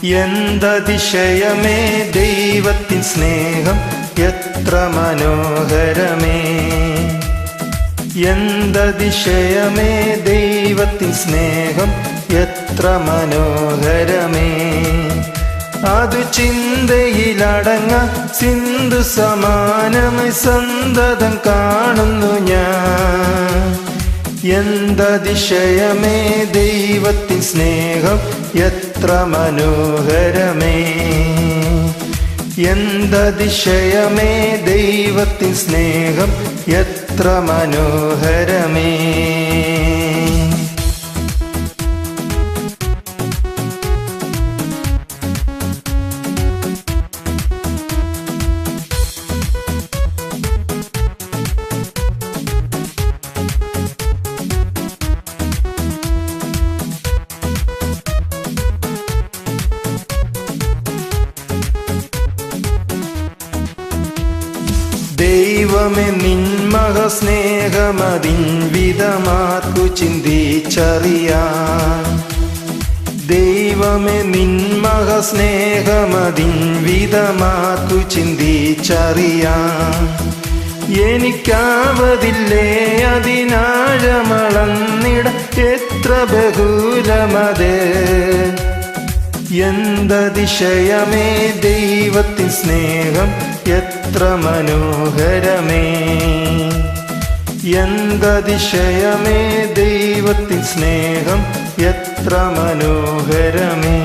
എന്തതിശയമേ ദൈവത്തിൻ സ്നേഹം എത്ര മനോഹരമേ. എന്തതിശയമേ ദൈവത്തിൻ സ്നേഹം എത്ര മനോഹരമേ. അതു ചിന്തയിലടങ്ങ സിന്ധു സമാനമായി സന്തതം കാണുന്നു ഞാൻ. എന്തതിശയമേ ദൈവത്തിൻ സ്നേഹം എത്ര മനോഹരമേ. എന്തതിശയമേ ദൈവത്തിൻ സ്നേഹം എത്ര മനോഹരമേ. ദൈവമേ നിൻ മഹാസ്നേഹമതിൻ വിധമാർക്കു ചിന്തിച്ചറിയാൻ. ദൈവമേ നിൻ മഹാസ്നേഹമതിൻ വിധമാർക്കു ചിന്തിച്ചറിയാൻ. എനിക്കാവതില്ലേ അതിനാഴമളന്നിട എത്ര ബഹുലമത്. എന്തതിശയമേ ദൈവത്തിൻ സ്നേഹം എത്ര മനോഹരമേ. എന്തതിശയമേ ദൈവത്തിൻ സ്നേഹം എത്ര മനോഹരമേ.